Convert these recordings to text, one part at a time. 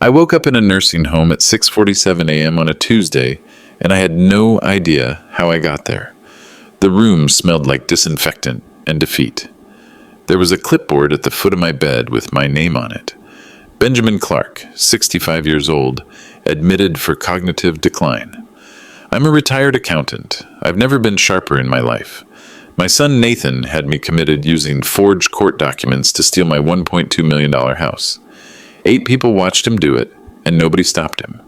I woke up in a nursing home at 6:47 a.m. on a Tuesday, and I had no idea how I got there. The room smelled like disinfectant and defeat. There was a clipboard at the foot of my bed with my name on it. Benjamin Clark, 65 years old, admitted for cognitive decline. I'm a retired accountant. I've never been sharper in my life. My son Nathan had me committed using forged court documents to steal my $1.2 million house. 8 people watched him do it, and nobody stopped him.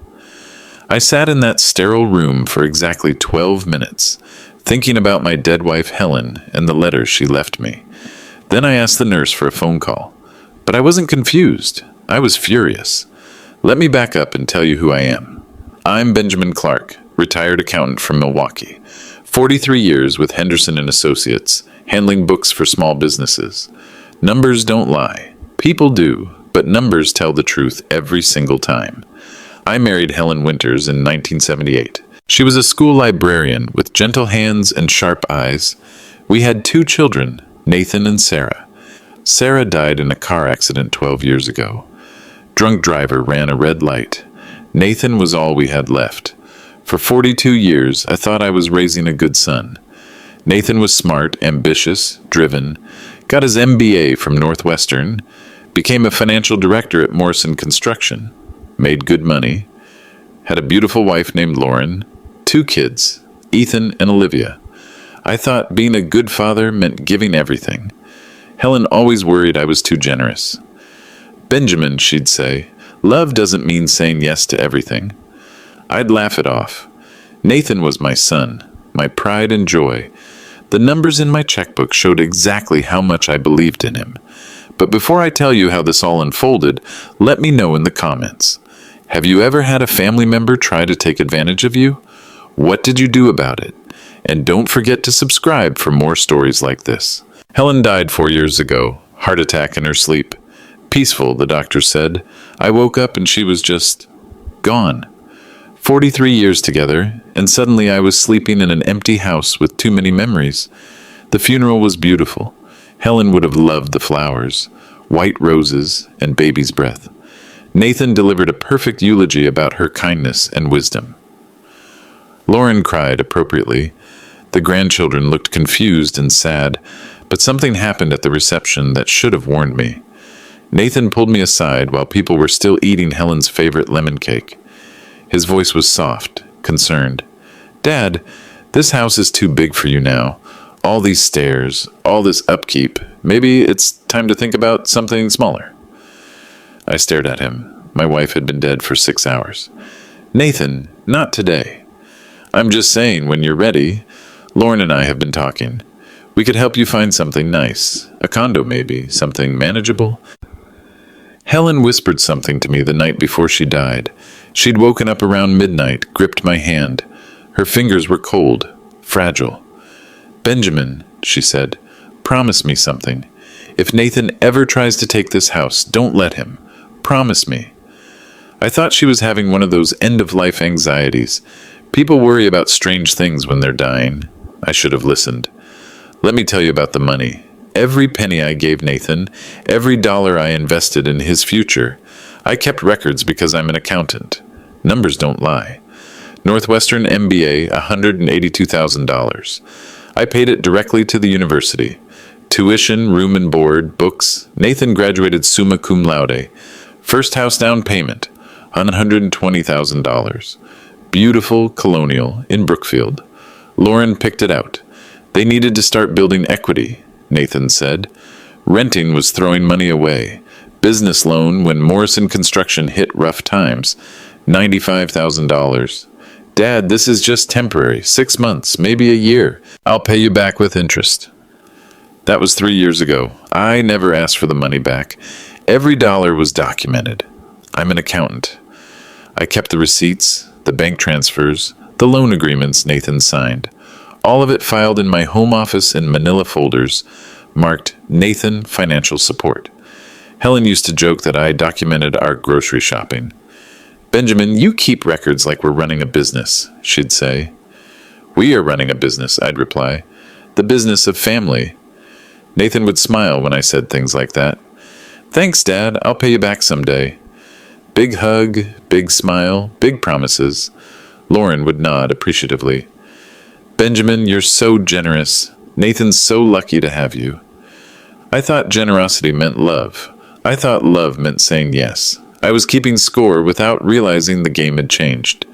I sat in that sterile room for exactly 12 minutes, thinking about my dead wife Helen and the letters she left me. Then I asked the nurse for a phone call. But I wasn't confused. I was furious. Let me back up and tell you who I am. I'm Benjamin Clark, retired accountant from Milwaukee. 43 years with Henderson and Associates, handling books for small businesses. Numbers don't lie. People do, but numbers tell the truth every single time. I married Helen Winters in 1978. She was a school librarian with gentle hands and sharp eyes. We had 2 children, Nathan and Sarah. Sarah died in a car accident 12 years ago. Drunk driver ran a red light. Nathan was all we had left. For 42 years, I thought I was raising a good son. Nathan was smart, ambitious, driven, got his MBA from Northwestern, became a financial director at Morrison Construction, made good money, had a beautiful wife named Lauren, 2 kids, Ethan and Olivia. I thought being a good father meant giving everything. Helen always worried I was too generous. Benjamin, she'd say, love doesn't mean saying yes to everything. I'd laugh it off. Nathan was my son, my pride and joy. The numbers in my checkbook showed exactly how much I believed in him. But before I tell you how this all unfolded, let me know in the comments. Have you ever had a family member try to take advantage of you? What did you do about it? And don't forget to subscribe for more stories like this. Helen died 4 years ago, heart attack in her sleep. Peaceful, the doctor said. I woke up and she was just gone. 43 years together, and suddenly I was sleeping in an empty house with too many memories. The funeral was beautiful. Helen would have loved the flowers, white roses, and baby's breath. Nathan delivered a perfect eulogy about her kindness and wisdom. Lauren cried appropriately. The grandchildren looked confused and sad, but something happened at the reception that should have warned me. Nathan pulled me aside while people were still eating Helen's favorite lemon cake. His voice was soft, concerned. Dad, this house is too big for you now. All these stairs, all this upkeep. Maybe it's time to think about something smaller. I stared at him. My wife had been dead for 6 hours. Nathan, not today. I'm just saying, when you're ready, Lauren and I have been talking. We could help you find something nice. A condo maybe, something manageable. Helen whispered something to me the night before she died. She'd woken up around midnight, gripped my hand. Her fingers were cold, fragile. Benjamin, she said, promise me something. If Nathan ever tries to take this house, don't let him. Promise me. I thought she was having one of those end-of-life anxieties. People worry about strange things when they're dying. I should have listened. Let me tell you about the money. Every penny I gave Nathan, every dollar I invested in his future. I kept records because I'm an accountant. Numbers don't lie. Northwestern MBA, $182,000. I paid it directly to the university. Tuition, room and board, books. Nathan graduated summa cum laude. First house down payment, $120,000. Beautiful colonial in Brookfield. Lauren picked it out. They needed to start building equity, Nathan said. Renting was throwing money away. Business loan when Morrison Construction hit rough times, $95,000. Dad, this is just temporary, 6 months, maybe a year. I'll pay you back with interest. That was 3 years ago. I never asked for the money back. Every dollar was documented. I'm an accountant. I kept the receipts, the bank transfers, the loan agreements Nathan signed. All of it filed in my home office in manila folders, marked Nathan Financial Support. Helen used to joke that I documented our grocery shopping. Benjamin, you keep records like we're running a business, she'd say. We are running a business, I'd reply. The business of family. Nathan would smile when I said things like that. Thanks, Dad. I'll pay you back someday. Big hug, big smile, big promises. Lauren would nod appreciatively. Benjamin, you're so generous. Nathan's so lucky to have you. I thought generosity meant love. I thought love meant saying yes. I was keeping score without realizing the game had changed.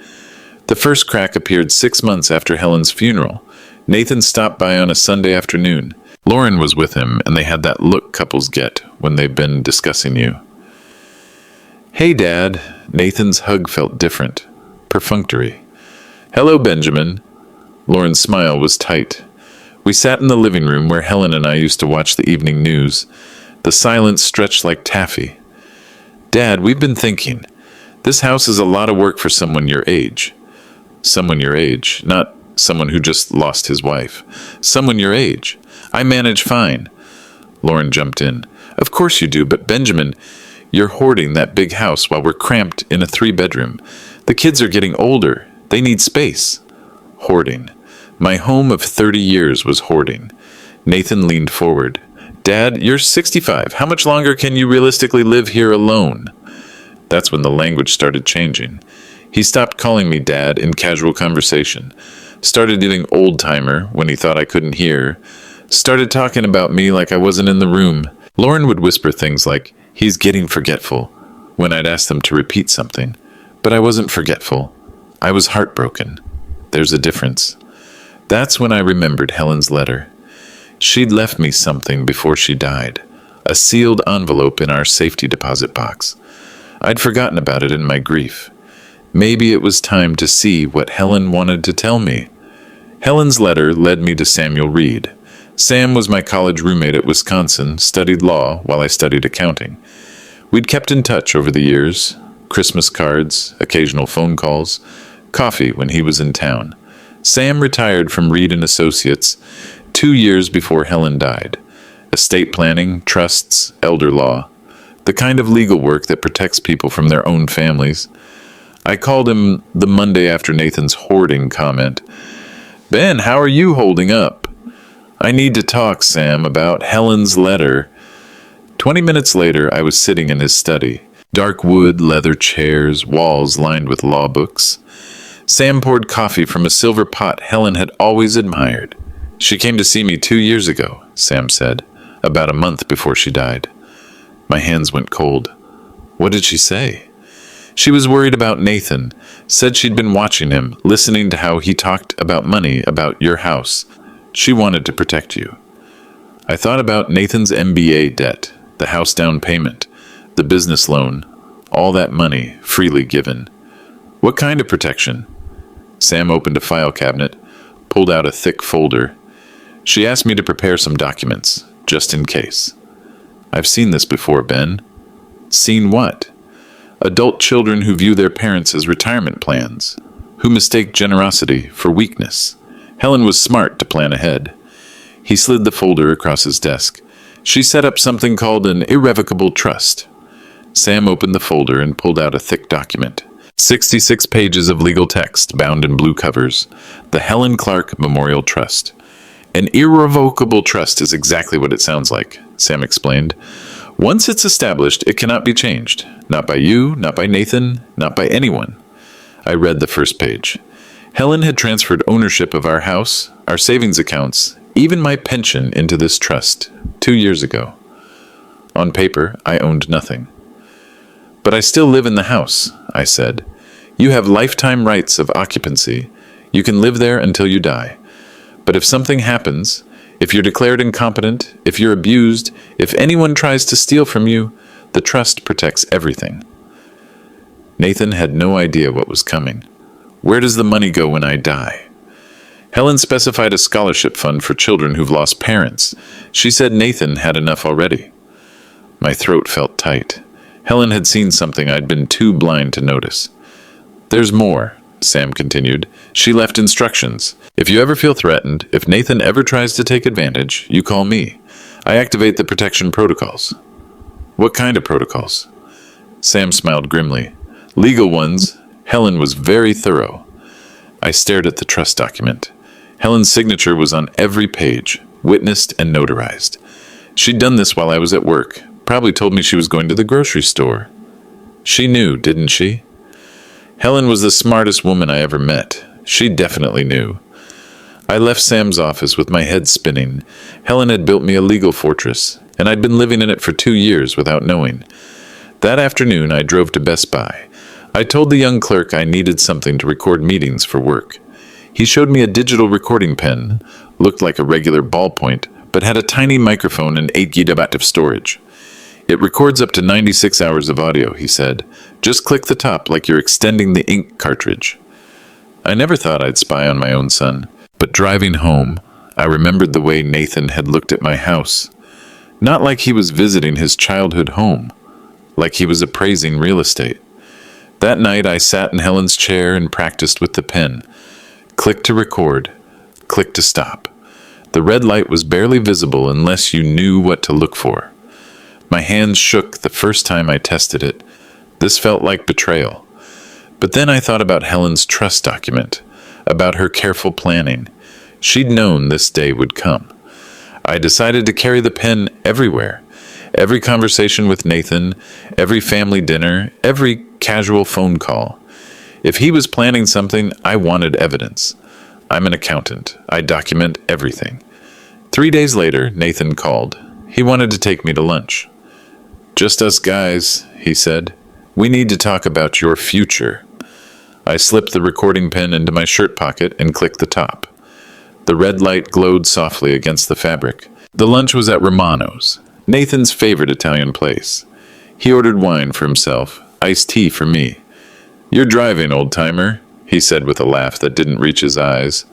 The first crack appeared 6 months after Helen's funeral. Nathan stopped by on a Sunday afternoon. Lauren was with him, and they had that look couples get when they've been discussing you. Hey, Dad. Nathan's hug felt different, perfunctory. Hello, Benjamin. Lauren's smile was tight. We sat in the living room where Helen and I used to watch the evening news. The silence stretched like taffy. Dad, we've been thinking. This house is a lot of work for someone your age. Someone your age, not someone who just lost his wife. Someone your age. I manage fine. Lauren jumped in. Of course you do, but Benjamin, you're hoarding that big house while we're cramped in a 3-bedroom. The kids are getting older. They need space. Hoarding. My home of 30 years was hoarding. Nathan leaned forward. Dad, you're 65. How much longer can you realistically live here alone? That's when the language started changing. He stopped calling me Dad in casual conversation. Started getting old-timer when he thought I couldn't hear. Started talking about me like I wasn't in the room. Lauren would whisper things like, he's getting forgetful, when I'd ask them to repeat something. But I wasn't forgetful. I was heartbroken. There's a difference. That's when I remembered Helen's letter. She'd left me something before she died. A sealed envelope in our safety deposit box. I'd forgotten about it in my grief. Maybe it was time to see what Helen wanted to tell me. Helen's letter led me to Samuel Reed. Sam was my college roommate at Wisconsin, studied law while I studied accounting. We'd kept in touch over the years. Christmas cards, occasional phone calls, coffee when he was in town. Sam retired from Reed and Associates 2 years before Helen died. Estate planning, trusts, elder law. The kind of legal work that protects people from their own families. I called him the Monday after Nathan's hoarding comment. Ben, how are you holding up? I need to talk, Sam, about Helen's letter. 20 minutes later, I was sitting in his study. Dark wood, leather chairs, walls lined with law books. Sam poured coffee from a silver pot Helen had always admired. She came to see me 2 years ago, Sam said, about a month before she died. My hands went cold. What did she say? She was worried about Nathan, said she'd been watching him, listening to how he talked about money, about your house. She wanted to protect you. I thought about Nathan's MBA debt, the house down payment, the business loan, all that money freely given. What kind of protection? Sam opened a file cabinet, pulled out a thick folder. She asked me to prepare some documents, just in case. I've seen this before, Ben. Seen what? Adult children who view their parents as retirement plans, who mistake generosity for weakness. Helen was smart to plan ahead. He slid the folder across his desk. She set up something called an irrevocable trust. Sam opened the folder and pulled out a thick document. 66 pages of legal text bound in blue covers. The Helen Clark Memorial Trust. An irrevocable trust is exactly what it sounds like, Sam explained. Once it's established, it cannot be changed. Not by you, not by Nathan, not by anyone. I read the first page. Helen had transferred ownership of our house, our savings accounts, even my pension into this trust 2 years ago. On paper, I owned nothing. But I still live in the house, I said. You have lifetime rights of occupancy. You can live there until you die. But if something happens, if you're declared incompetent, if you're abused, if anyone tries to steal from you, the trust protects everything. Nathan had no idea what was coming. Where does the money go when I die? Helen specified a scholarship fund for children who've lost parents. She said Nathan had enough already. My throat felt tight. Helen had seen something I'd been too blind to notice. There's more, Sam continued. She left instructions. If you ever feel threatened, if Nathan ever tries to take advantage, you call me. I activate the protection protocols. What kind of protocols? Sam smiled grimly. Legal ones. Helen was very thorough. I stared at the trust document. Helen's signature was on every page, witnessed and notarized. She'd done this while I was at work. Probably told me she was going to the grocery store. She knew, didn't she? Helen was the smartest woman I ever met. She definitely knew. I left Sam's office with my head spinning. Helen had built me a legal fortress, and I'd been living in it for 2 years without knowing. That afternoon, I drove to Best Buy. I told the young clerk I needed something to record meetings for work. He showed me a digital recording pen, looked like a regular ballpoint, but had a tiny microphone and 8 GB of storage. It records up to 96 hours of audio, he said. Just click the top like you're extending the ink cartridge. I never thought I'd spy on my own son. But driving home, I remembered the way Nathan had looked at my house. Not like he was visiting his childhood home, like he was appraising real estate. That night I sat in Helen's chair and practiced with the pen. Click to record, click to stop. The red light was barely visible unless you knew what to look for. My hands shook the first time I tested it. This felt like betrayal. But then I thought about Helen's trust document, about her careful planning. She'd known this day would come. I decided to carry the pen everywhere. Every conversation with Nathan, every family dinner, every casual phone call. If he was planning something, I wanted evidence. I'm an accountant. I document everything. 3 days later, Nathan called. He wanted to take me to lunch. "Just us guys," he said. "We need to talk about your future." I slipped the recording pen into my shirt pocket and clicked the top. The red light glowed softly against the fabric. The lunch was at Romano's, Nathan's favorite Italian place. He ordered wine for himself, iced tea for me. "You're driving, old-timer," he said with a laugh that didn't reach his eyes.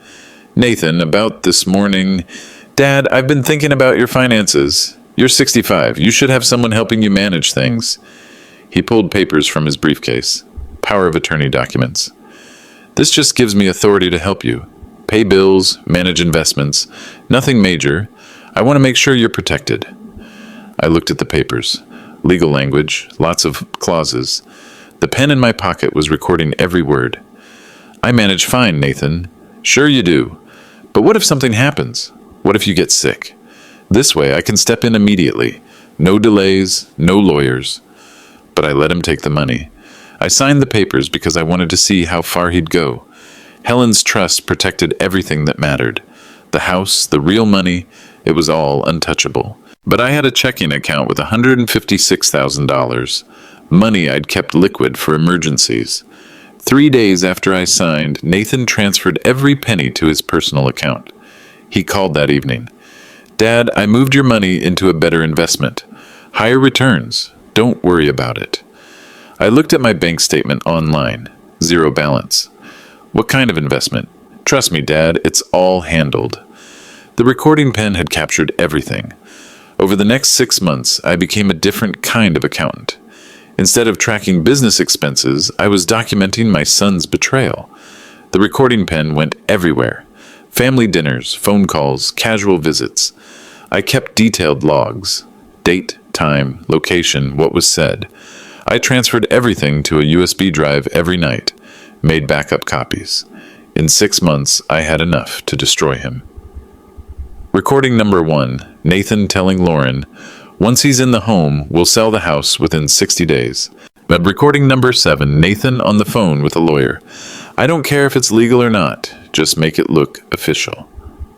"Nathan, about this morning—" "Dad, I've been thinking about your finances. You're 65. You should have someone helping you manage things." He pulled papers from his briefcase. Power of attorney documents. "This just gives me authority to help you. Pay bills, manage investments. Nothing major. I want to make sure you're protected." I looked at the papers. Legal language, lots of clauses. The pen in my pocket was recording every word. "I manage fine, Nathan." "Sure you do. But what if something happens? What if you get sick? This way I can step in immediately. No delays, no lawyers." But I let him take the money. I signed the papers because I wanted to see how far he'd go. Helen's trust protected everything that mattered. The house, the real money, it was all untouchable. But I had a checking account with $156,000, money I'd kept liquid for emergencies. 3 days after I signed, Nathan transferred every penny to his personal account. He called that evening. "Dad, I moved your money into a better investment. Higher returns. Don't worry about it." I looked at my bank statement online. 0 balance. "What kind of investment?" "Trust me, Dad, it's all handled." The recording pen had captured everything. Over the next 6 months, I became a different kind of accountant. Instead of tracking business expenses, I was documenting my son's betrayal. The recording pen went everywhere. Family dinners, phone calls, casual visits. I kept detailed logs. Date, time, location, what was said. I transferred everything to a USB drive every night, made backup copies. In 6 months, I had enough to destroy him. Recording number 1, Nathan telling Lauren, "Once he's in the home, we'll sell the house within 60 days. But recording number 7, Nathan on the phone with a lawyer. "I don't care if it's legal or not, just make it look official."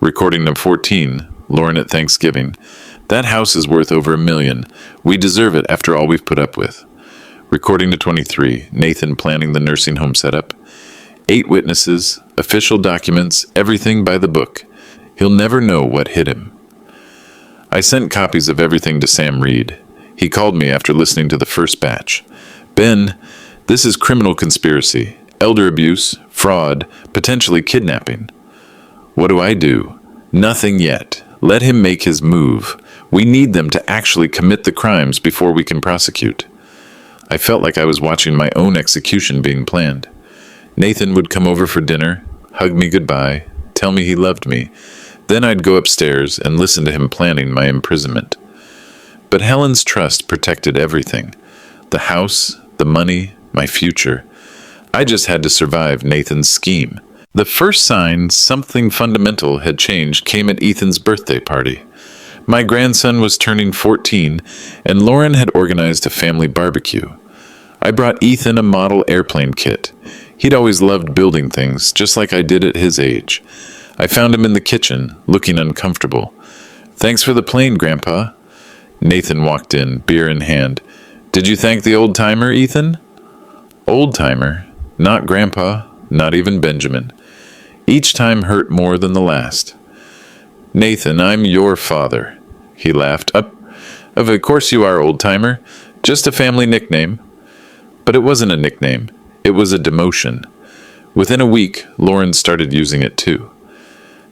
Recording number 14, Lauren at Thanksgiving. "That house is worth over $1 million. We deserve it after all we've put up with." Recording to 23, Nathan planning the nursing home setup. 8 witnesses, official documents, everything by the book. He'll never know what hit him. I sent copies of everything to Sam Reed. He called me after listening to the first batch. "Ben, this is criminal conspiracy, elder abuse, fraud, potentially kidnapping." "What do I do?" "Nothing yet. Let him make his move. We need them to actually commit the crimes before we can prosecute." I felt like I was watching my own execution being planned. Nathan would come over for dinner, hug me goodbye, tell me he loved me. Then I'd go upstairs and listen to him planning my imprisonment. But Helen's trust protected everything. The house, the money, my future. I just had to survive Nathan's scheme. The first sign something fundamental had changed came at Ethan's birthday party. My grandson was turning 14, and Lauren had organized a family barbecue. I brought Ethan a model airplane kit. He'd always loved building things, just like I did at his age. I found him in the kitchen, looking uncomfortable. "Thanks for the plane, Grandpa." Nathan walked in, beer in hand. "Did you thank the old-timer, Ethan?" Old-timer? Not Grandpa, not even Benjamin. Each time hurt more than the last. "Nathan, I'm your father." He laughed. Of course you are, old-timer. Just a family nickname." But it wasn't a nickname. It was a demotion. Within a week, Lauren started using it too.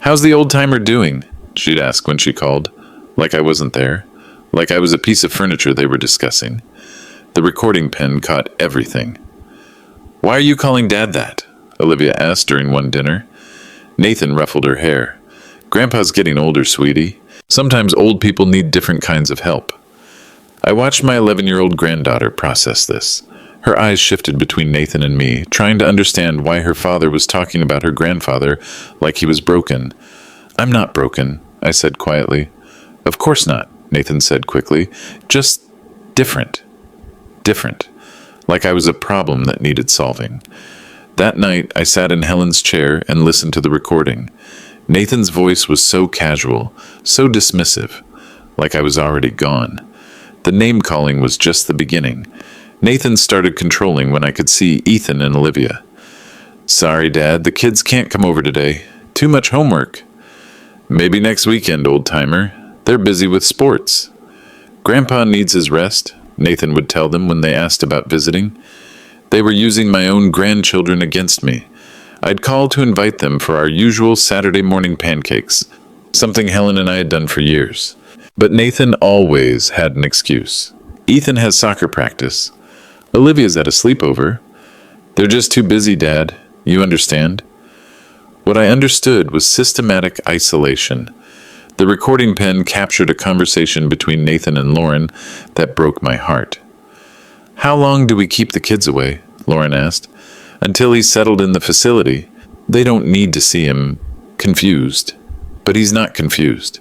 "How's the old-timer doing?" she'd ask when she called. Like I wasn't there. Like I was a piece of furniture they were discussing. The recording pen caught everything. "Why are you calling Dad that?" Olivia asked during one dinner. Nathan ruffled her hair. "Grandpa's getting older, sweetie. Sometimes old people need different kinds of help." I watched my 11-year-old granddaughter process this. Her eyes shifted between Nathan and me, trying to understand why her father was talking about her grandfather like he was broken. "I'm not broken," I said quietly. "Of course not," Nathan said quickly. "Just different. Different. Like I was a problem that needed solving." That night, I sat in Helen's chair and listened to the recording. Nathan's voice was so casual, so dismissive, like I was already gone. The name-calling was just the beginning. Nathan started controlling when I could see Ethan and Olivia. "Sorry, Dad, the kids can't come over today. Too much homework." "Maybe next weekend, old-timer. They're busy with sports." "Grandpa needs his rest," Nathan would tell them when they asked about visiting. They were using my own grandchildren against me. I'd call to invite them for our usual Saturday morning pancakes, something Helen and I had done for years. But Nathan always had an excuse. "Ethan has soccer practice." "Olivia's at a sleepover." "They're just too busy, Dad. You understand?" What I understood was systematic isolation. The recording pen captured a conversation between Nathan and Lauren that broke my heart. "How long do we keep the kids away?" Lauren asked. "Until he's settled in the facility. They don't need to see him confused." But he's not confused.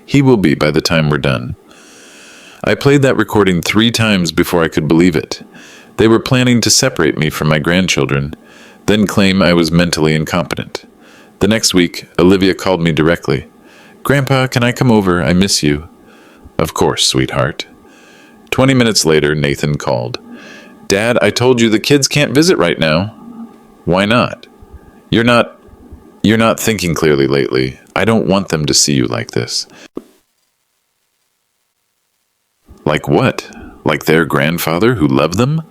He will be by the time we're done. I played that recording 3 times before I could believe it. They were planning to separate me from my grandchildren, then claim I was mentally incompetent. The next week, Olivia called me directly. "Grandpa, can I come over? I miss you." "Of course, sweetheart." 20 minutes later, Nathan called. "Dad, I told you the kids can't visit right now." "Why not?" You're not thinking clearly lately. I don't want them to see you like this." Like what? Like their grandfather who loved them?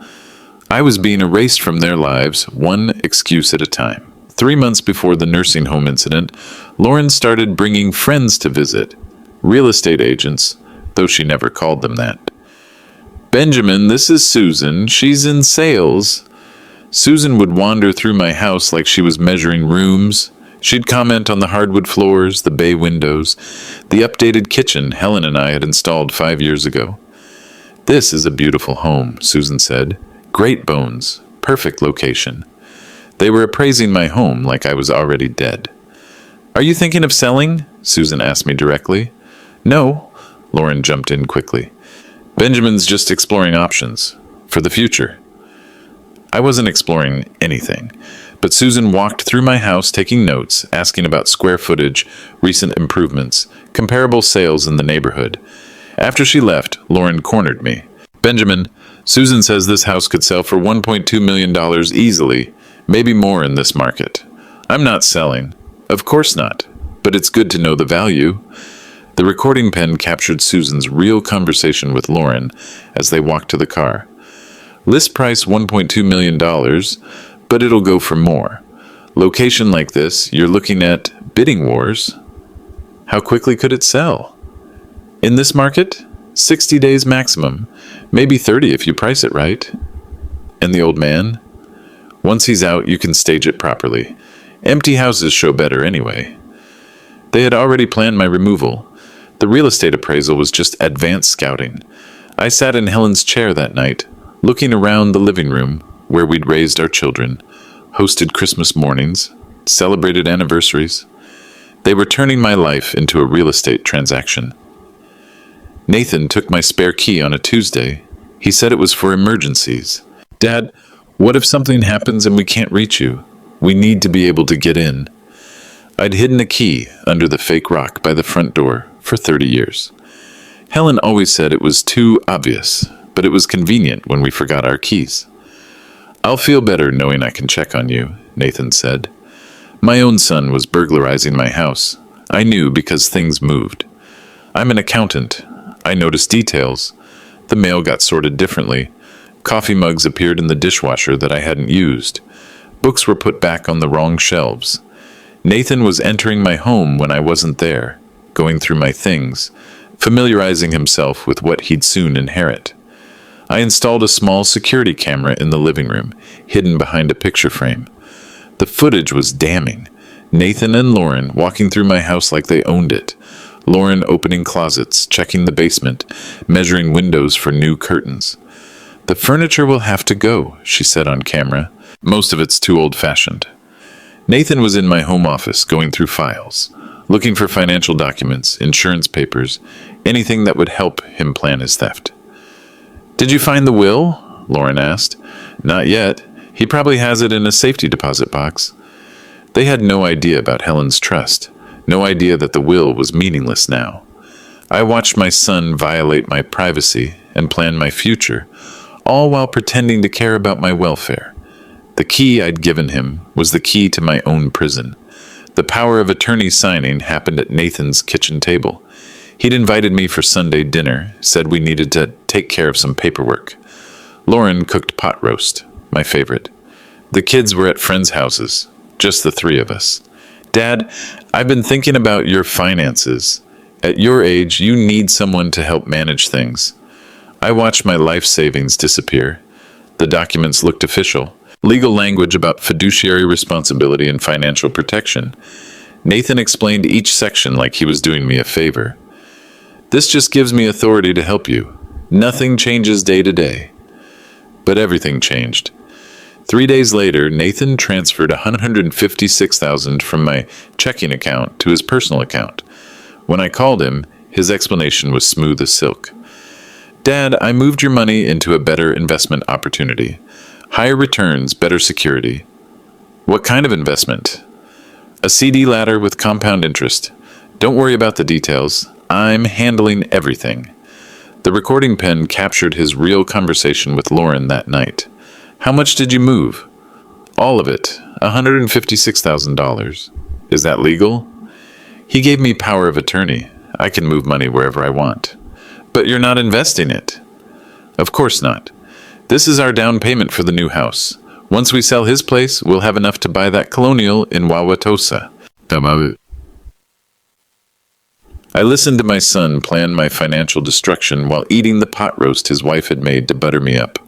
I was being erased from their lives, one excuse at a time. 3 months before the nursing home incident, Lauren started bringing friends to visit. Real estate agents, though she never called them that. "Benjamin, this is Susan. She's in sales." Susan would wander through my house like she was measuring rooms. She'd comment on the hardwood floors, the bay windows, the updated kitchen Helen and I had installed 5 years ago. "This is a beautiful home," Susan said. "Great bones. Perfect location." They were appraising my home like I was already dead. "Are you thinking of selling?" Susan asked me directly. "No," Lauren jumped in quickly. "Benjamin's just exploring options. For the future." I wasn't exploring anything, but Susan walked through my house taking notes, asking about square footage, recent improvements, comparable sales in the neighborhood. After she left, Lauren cornered me. "Benjamin, Susan says this house could sell for $1.2 million easily, maybe more in this market." "I'm not selling." "Of course not, but it's good to know the value." The recording pen captured Susan's real conversation with Lauren as they walked to the car. "List price $1.2 million, but it'll go for more. Location like this, you're looking at bidding wars." "How quickly could it sell?" "In this market, 60 days maximum, maybe 30 if you price it right." "And the old man?" "Once he's out, you can stage it properly. Empty houses show better anyway." They had already planned my removal. The real estate appraisal was just advanced scouting. I sat in Helen's chair that night, looking around the living room where we'd raised our children, hosted Christmas mornings, celebrated anniversaries. They were turning my life into a real estate transaction. Nathan took my spare key on a Tuesday. He said it was for emergencies. Dad, what if something happens and we can't reach you? We need to be able to get in. I'd hidden a key under the fake rock by the front door for 30 years. Helen always said it was too obvious, but it was convenient when we forgot our keys. I'll feel better knowing I can check on you, Nathan said. My own son was burglarizing my house. I knew because things moved. I'm an accountant. I noticed details. The mail got sorted differently. Coffee mugs appeared in the dishwasher that I hadn't used. Books were put back on the wrong shelves. Nathan was entering my home when I wasn't there, going through my things, familiarizing himself with what he'd soon inherit. I installed a small security camera in the living room, hidden behind a picture frame. The footage was damning. Nathan and Lauren walking through my house like they owned it. Lauren opening closets, checking the basement, measuring windows for new curtains. The furniture will have to go, she said on camera. Most of it's too old-fashioned. Nathan was in my home office going through files, looking for financial documents, insurance papers, anything that would help him plan his theft. Did you find the will? Lauren asked. Not yet. He probably has it in a safety deposit box. They had no idea about Helen's trust, no idea that the will was meaningless now. I watched my son violate my privacy and plan my future, all while pretending to care about my welfare. The key I'd given him was the key to my own prison. The power of attorney signing happened at Nathan's kitchen table. He'd invited me for Sunday dinner, said we needed to take care of some paperwork. Lauren cooked pot roast, my favorite. The kids were at friends' houses, just the three of us. Dad, I've been thinking about your finances. At your age, you need someone to help manage things. I watched my life savings disappear. The documents looked official. Legal language about fiduciary responsibility and financial protection. Nathan explained each section like he was doing me a favor. This just gives me authority to help you. Nothing changes day to day. But everything changed. 3 days later, Nathan transferred $156,000 from my checking account to his personal account. When I called him, his explanation was smooth as silk. Dad, I moved your money into a better investment opportunity. Higher returns, better security. What kind of investment? A CD ladder with compound interest. Don't worry about the details. I'm handling everything. The recording pen captured his real conversation with Lauren that night. How much did you move? All of it, $156,000. Is that legal? He gave me power of attorney. I can move money wherever I want. But you're not investing it. Of course not. This is our down payment for the new house. Once we sell his place, we'll have enough to buy that colonial in Wauwatosa. I listened to my son plan my financial destruction while eating the pot roast his wife had made to butter me up.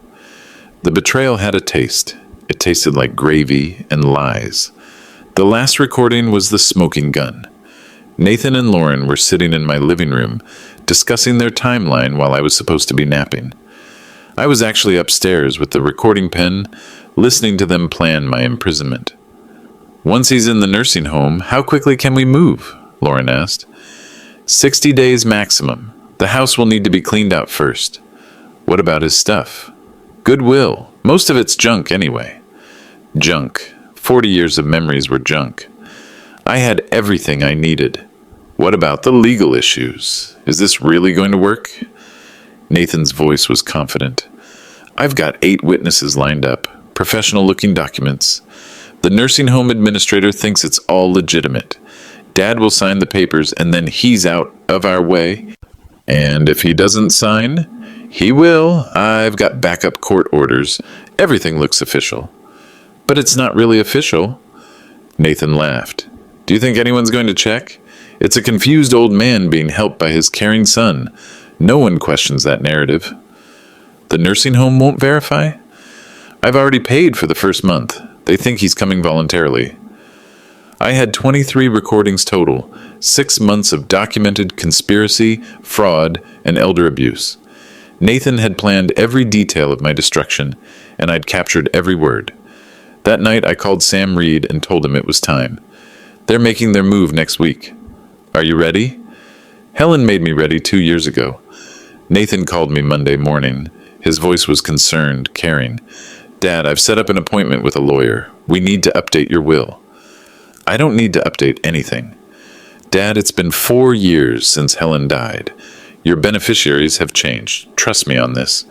The betrayal had a taste. It tasted like gravy and lies. The last recording was the smoking gun. Nathan and Lauren were sitting in my living room, discussing their timeline while I was supposed to be napping. I was actually upstairs with the recording pen, listening to them plan my imprisonment. Once he's in the nursing home, how quickly can we move? Lauren asked. 60 days maximum. The house will need to be cleaned out first. What about his stuff? Goodwill. Most of it's junk anyway. Junk. 40 years of memories were junk. I had everything I needed. What about the legal issues? Is this really going to work? Nathan's voice was confident. I've got 8 witnesses lined up, professional-looking documents. The nursing home administrator thinks it's all legitimate. Dad will sign the papers and then he's out of our way. And if he doesn't sign, he will. I've got backup court orders. Everything looks official. But it's not really official. Nathan laughed. Do you think anyone's going to check? It's a confused old man being helped by his caring son. No one questions that narrative. The nursing home won't verify? I've already paid for the first month. They think he's coming voluntarily. I had 23 recordings total, 6 months of documented conspiracy, fraud, and elder abuse. Nathan had planned every detail of my destruction, and I'd captured every word. That night I called Sam Reed and told him it was time. They're making their move next week. Are you ready? Helen made me ready 2 years ago. Nathan called me Monday morning. His voice was concerned, caring. Dad, I've set up an appointment with a lawyer. We need to update your will. I don't need to update anything. Dad, it's been 4 years since Helen died. Your beneficiaries have changed. Trust me on this.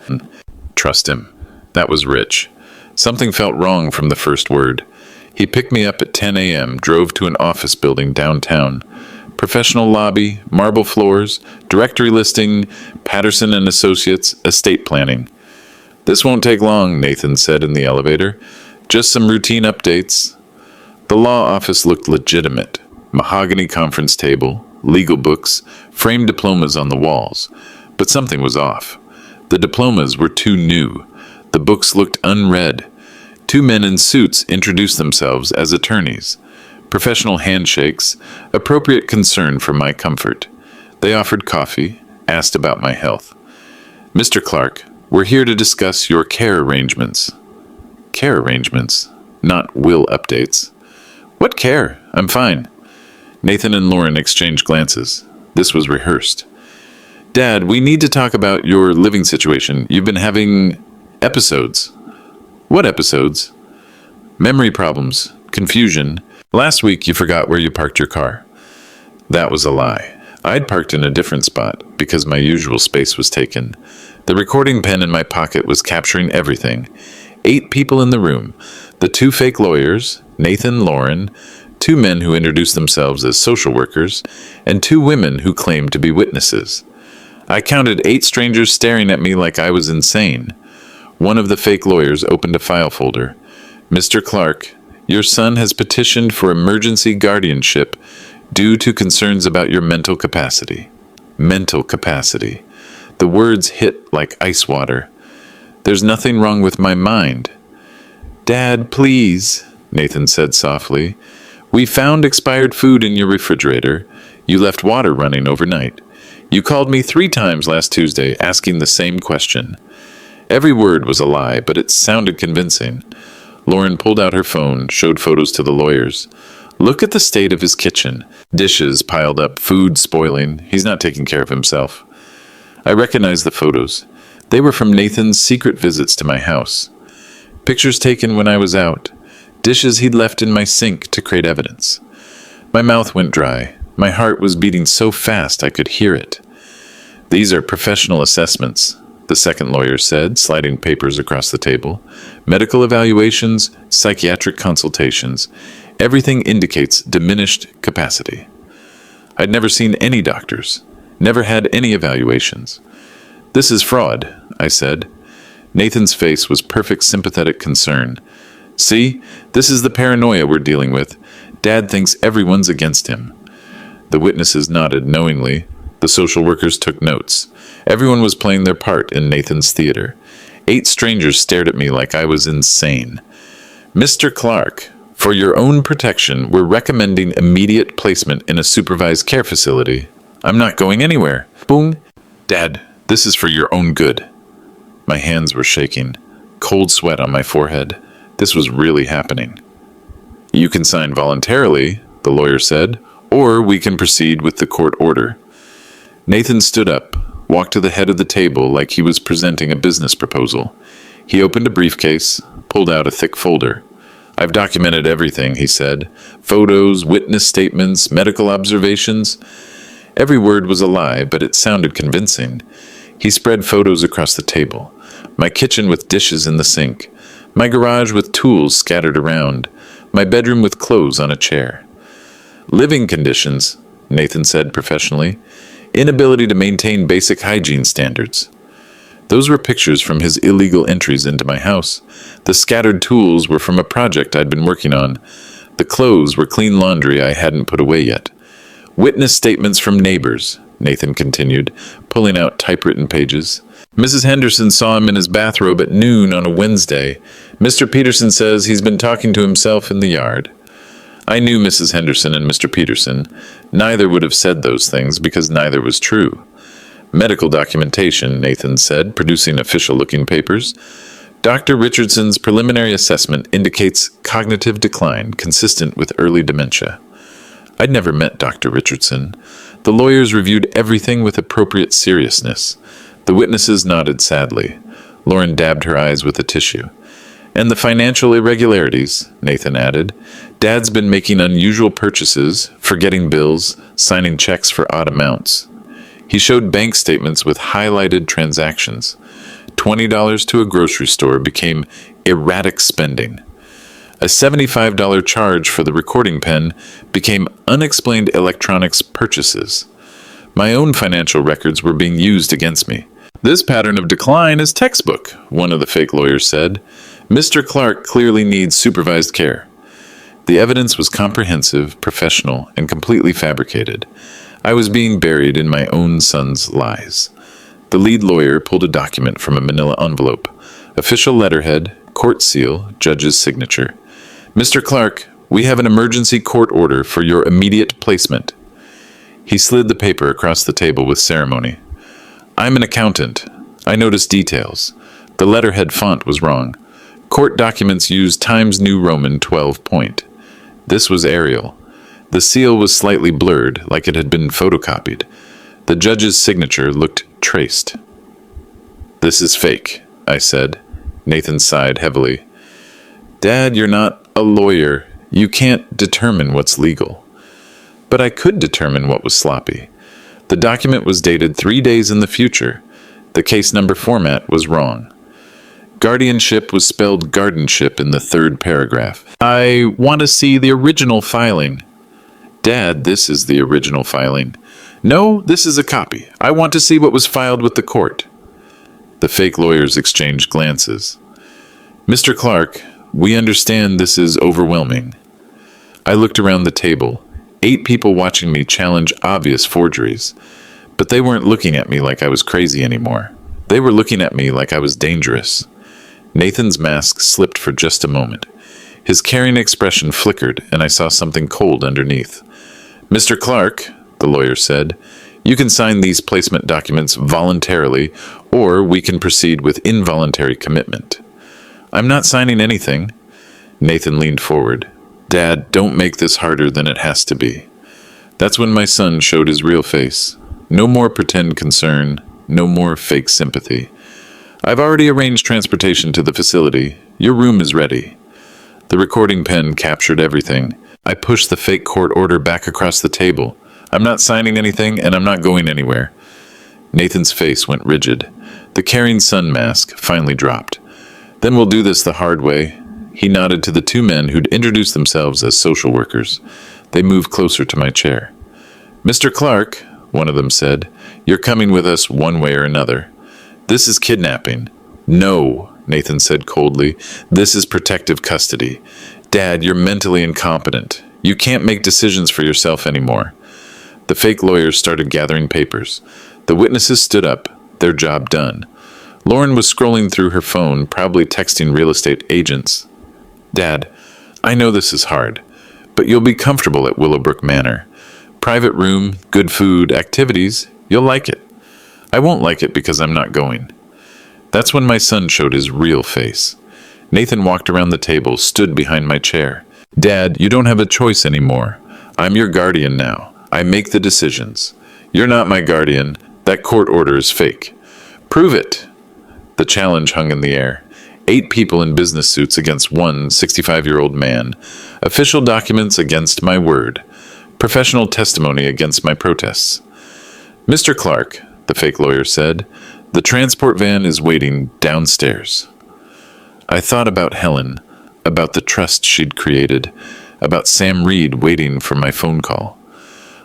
Trust him. That was Rich. Something felt wrong from the first word. He picked me up at 10 a.m., drove to an office building downtown. Professional lobby, marble floors, directory listing, Patterson and Associates, estate planning. This won't take long, Nathan said in the elevator. Just some routine updates. The law office looked legitimate. Mahogany conference table, legal books, framed diplomas on the walls. But something was off. The diplomas were too new. The books looked unread. 2 men in suits introduced themselves as attorneys. Professional handshakes, appropriate concern for my comfort. They offered coffee, asked about my health. Mr. Clark, we're here to discuss your care arrangements. Care arrangements, not will updates. What care? I'm fine. Nathan and Lauren exchanged glances. This was rehearsed. Dad, we need to talk about your living situation. You've been having episodes. What episodes? Memory problems, confusion. Last week you forgot where you parked your car. That was a lie. I'd parked in a different spot because my usual space was taken. The recording pen in my pocket was capturing everything. 8 people in the room. The 2 fake lawyers, Nathan, Lauren, 2 men who introduced themselves as social workers, and 2 women who claimed to be witnesses. I counted 8 strangers staring at me like I was insane. One of the fake lawyers opened a file folder. Mr. Clark, your son has petitioned for emergency guardianship due to concerns about your mental capacity. Mental capacity. The words hit like ice water. There's nothing wrong with my mind. Dad, please, Nathan said softly. We found expired food in your refrigerator. You left water running overnight. You called me 3 times last Tuesday asking the same question. Every word was a lie, but it sounded convincing. Lauren pulled out her phone, showed photos to the lawyers. Look at the state of his kitchen. Dishes piled up, food spoiling. He's not taking care of himself. I recognized the photos. They were from Nathan's secret visits to my house. Pictures taken when I was out. Dishes he'd left in my sink to create evidence. My mouth went dry. My heart was beating so fast I could hear it. These are professional assessments, the second lawyer said, sliding papers across the table. Medical evaluations, psychiatric consultations. Everything indicates diminished capacity. I'd never seen any doctors, never had any evaluations. This is fraud, I said. Nathan's face was perfect sympathetic concern. See, this is the paranoia we're dealing with. Dad thinks everyone's against him. The witnesses nodded knowingly. The social workers took notes. Everyone was playing their part in Nathan's theater. 8 strangers stared at me like I was insane. Mr. Clark, for your own protection, we're recommending immediate placement in a supervised care facility. I'm not going anywhere. Boom. Dad, this is for your own good. My hands were shaking. Cold sweat on my forehead. This was really happening. You can sign voluntarily, the lawyer said, or we can proceed with the court order. Nathan stood up, walked to the head of the table like he was presenting a business proposal. He opened a briefcase, pulled out a thick folder. I've documented everything, he said. Photos, witness statements, medical observations. Every word was a lie, but it sounded convincing. He spread photos across the table. My kitchen with dishes in the sink. My garage with tools scattered around. My bedroom with clothes on a chair. Living conditions, Nathan said professionally. Inability to maintain basic hygiene standards. Those were pictures from his illegal entries into my house. The scattered tools were from a project I'd been working on. The clothes were clean laundry I hadn't put away yet. Witness statements from neighbors, Nathan continued, pulling out typewritten pages. Mrs. Henderson saw him in his bathrobe at noon on a Wednesday. Mr. Peterson says he's been talking to himself in the yard. I knew Mrs. Henderson and Mr. Peterson. Neither would have said those things because neither was true. Medical documentation, Nathan said, producing official-looking papers. Dr. Richardson's preliminary assessment indicates cognitive decline consistent with early dementia. I'd never met Dr. Richardson. The lawyers reviewed everything with appropriate seriousness. The witnesses nodded sadly. Lauren dabbed her eyes with a tissue. And the financial irregularities, Nathan added. Dad's been making unusual purchases, forgetting bills, signing checks for odd amounts. He showed bank statements with highlighted transactions. $20 to a grocery store became erratic spending. A $75 charge for the recording pen became unexplained electronics purchases. My own financial records were being used against me. This pattern of decline is textbook, one of the fake lawyers said. Mr. Clark clearly needs supervised care. The evidence was comprehensive, professional, and completely fabricated. I was being buried in my own son's lies. The lead lawyer pulled a document from a manila envelope. Official letterhead, court seal, judge's signature. Mr. Clark, we have an emergency court order for your immediate placement. He slid the paper across the table with ceremony. I'm an accountant. I noticed details. The letterhead font was wrong. Court documents used Times New Roman 12 point. This was Arial. The seal was slightly blurred, like it had been photocopied. The judge's signature looked traced. This is fake, I said. Nathan sighed heavily. Dad, you're not a lawyer. You can't determine what's legal. But I could determine what was sloppy. The document was dated 3 days in the future. The case number format was wrong. Guardianship was spelled guardianship in the third paragraph. I want to see the original filing. Dad, this is the original filing. No, this is a copy. I want to see what was filed with the court. The fake lawyers exchanged glances. Mr. Clark, we understand this is overwhelming. I looked around the table. 8 people watching me challenge obvious forgeries. But they weren't looking at me like I was crazy anymore. They were looking at me like I was dangerous. Nathan's mask slipped for just a moment. His caring expression flickered, and I saw something cold underneath. Mr. Clark, the lawyer said, you can sign these placement documents voluntarily, or we can proceed with involuntary commitment. I'm not signing anything. Nathan leaned forward. Dad, don't make this harder than it has to be. That's when my son showed his real face. No more pretend concern, no more fake sympathy. I've already arranged transportation to the facility. Your room is ready. The recording pen captured everything. I pushed the fake court order back across the table. I'm not signing anything, and I'm not going anywhere. Nathan's face went rigid. The caring son mask finally dropped. Then we'll do this the hard way. He nodded to the 2 men who'd introduced themselves as social workers. They moved closer to my chair. Mr. Clark, one of them said, you're coming with us one way or another. This is kidnapping. No, Nathan said coldly. This is protective custody. Dad, you're mentally incompetent. You can't make decisions for yourself anymore. The fake lawyers started gathering papers. The witnesses stood up, their job done. Lauren was scrolling through her phone, probably texting real estate agents. Dad, I know this is hard, but you'll be comfortable at Willowbrook Manor. Private room, good food, activities, you'll like it. I won't like it because I'm not going. That's when my son showed his real face. Nathan walked around the table, stood behind my chair. Dad, you don't have a choice anymore. I'm your guardian now. I make the decisions. You're not my guardian. That court order is fake. Prove it. The challenge hung in the air. 8 people in business suits against one 65-year-old man. Official documents against my word. Professional testimony against my protests. Mr. Clark, the fake lawyer said, the transport van is waiting downstairs. I thought about Helen, about the trust she'd created, about Sam Reed waiting for my phone call.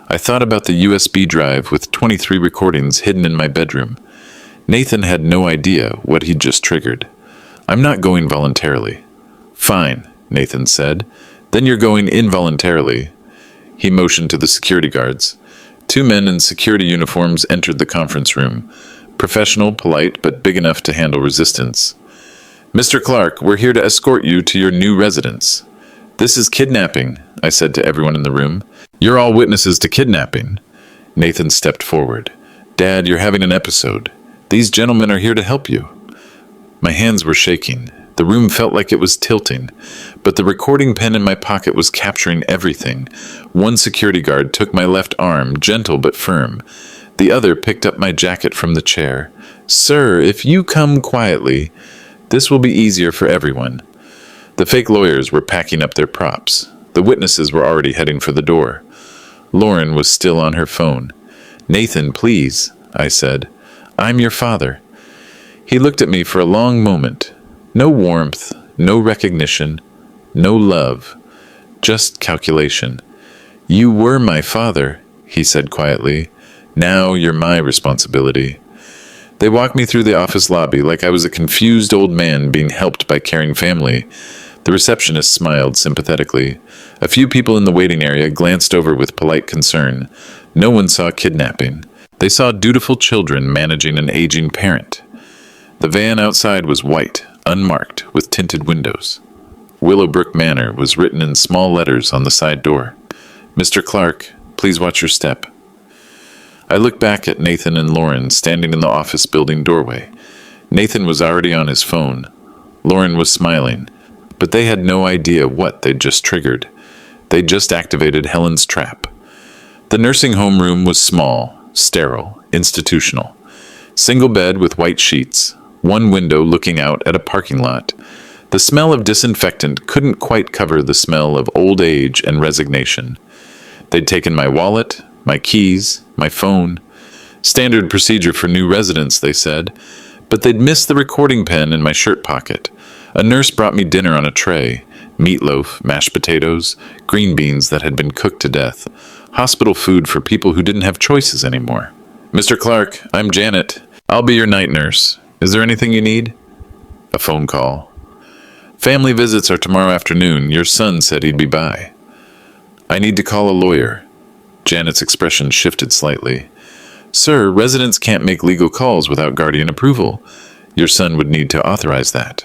I thought about the USB drive with 23 recordings hidden in my bedroom. Nathan had no idea what he'd just triggered. I'm not going voluntarily. Fine, Nathan said. Then you're going involuntarily. He motioned to the security guards. 2 men in security uniforms entered the conference room. Professional, polite, but big enough to handle resistance. Mr. Clark, we're here to escort you to your new residence. This is kidnapping, I said to everyone in the room. You're all witnesses to kidnapping. Nathan stepped forward. Dad, you're having an episode. These gentlemen are here to help you. My hands were shaking. The room felt like it was tilting, but the recording pen in my pocket was capturing everything. One security guard took my left arm, gentle but firm. The other picked up my jacket from the chair. Sir, if you come quietly, this will be easier for everyone. The fake lawyers were packing up their props. The witnesses were already heading for the door. Lauren was still on her phone. "Nathan, please," I said. "I'm your father." He looked at me for a long moment. No warmth, no recognition, no love, just calculation. "You were my father," he said quietly. "Now you're my responsibility." They walked me through the office lobby like I was a confused old man being helped by caring family. The receptionist smiled sympathetically. A few people in the waiting area glanced over with polite concern. No one saw kidnapping. They saw dutiful children managing an aging parent. The van outside was white, unmarked, with tinted windows. Willowbrook Manor was written in small letters on the side door. "Mr. Clark, please watch your step." I looked back at Nathan and Lauren standing in the office building doorway. Nathan was already on his phone. Lauren was smiling, but they had no idea what they'd just triggered. They just activated Helen's trap. The nursing home room was small, sterile, institutional. Single bed with white sheets, one window looking out at a parking lot. The smell of disinfectant couldn't quite cover the smell of old age and resignation. They'd taken my wallet, my keys, my phone. Standard procedure for new residents, they said. But they'd missed the recording pen in my shirt pocket. A nurse brought me dinner on a tray. Meatloaf, mashed potatoes, green beans that had been cooked to death. Hospital food for people who didn't have choices anymore. "Mr. Clark, I'm Janet. I'll be your night nurse. Is there anything you need?" A phone call. "Family visits are tomorrow afternoon. Your son said he'd be by." "I need to call a lawyer." Janet's expression shifted slightly. "Sir, residents can't make legal calls without guardian approval. Your son would need to authorize that."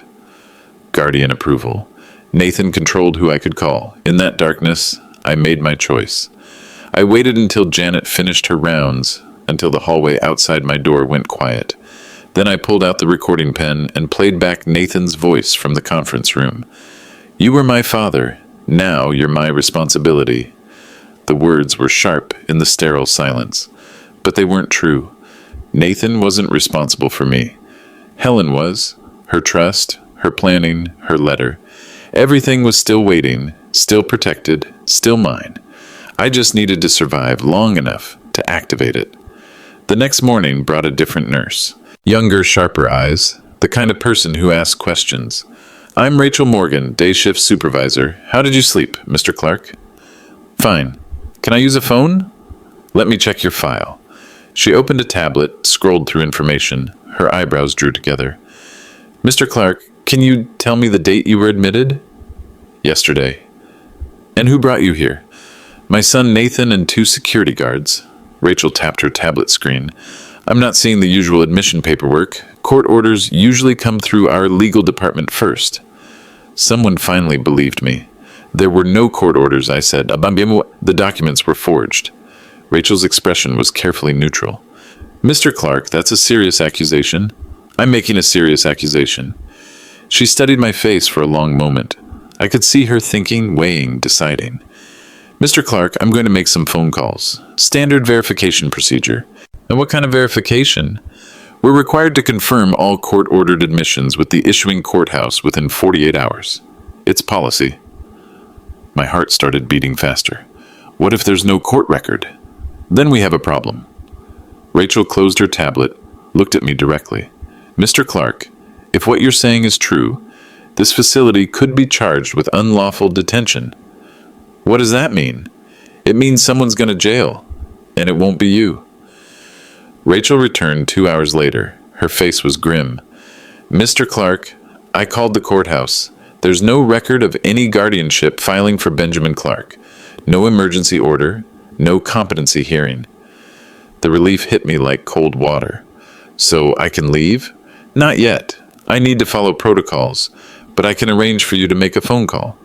Guardian approval. Nathan controlled who I could call. In that darkness, I made my choice. I waited until Janet finished her rounds, until the hallway outside my door went quiet. Then I pulled out the recording pen and played back Nathan's voice from the conference room. "You were my father. Now you're my responsibility." The words were sharp in the sterile silence, but they weren't true. Nathan wasn't responsible for me. Helen was. Her trust, her planning, her letter. Everything was still waiting, still protected, still mine. I just needed to survive long enough to activate it. The next morning brought a different nurse. Younger, sharper eyes, the kind of person who asks questions. "I'm Rachel Morgan, day shift supervisor. How did you sleep, Mr. Clark?" "Fine. Can I use a phone?" "Let me check your file." She opened a tablet, scrolled through information. Her eyebrows drew together. "Mr. Clark, can you tell me the date you were admitted?" "Yesterday." "And who brought you here?" "My son Nathan and 2 security guards." Rachel tapped her tablet screen. "I'm not seeing the usual admission paperwork. Court orders usually come through our legal department first." Someone finally believed me. "There were no court orders," I said. "The documents were forged." Rachel's expression was carefully neutral. "Mr. Clark, that's a serious accusation." "I'm making a serious accusation." She studied my face for a long moment. I could see her thinking, weighing, deciding. "Mr. Clark, I'm going to make some phone calls. Standard verification procedure." "And what kind of verification?" "We're required to confirm all court-ordered admissions with the issuing courthouse within 48 hours. It's policy." My heart started beating faster. What if there's no court record? Then we have a problem. Rachel closed her tablet, looked at me directly. "Mr. Clark, if what you're saying is true, this facility could be charged with unlawful detention." "What does that mean?" "It means someone's going to jail, and it won't be you." Rachel returned 2 hours later. Her face was grim. "Mr. Clark, I called the courthouse. There's no record of any guardianship filing for Benjamin Clark. No emergency order, no competency hearing." The relief hit me like cold water. "So I can leave?" "Not yet. I need to follow protocols, but I can arrange for you to make a phone call."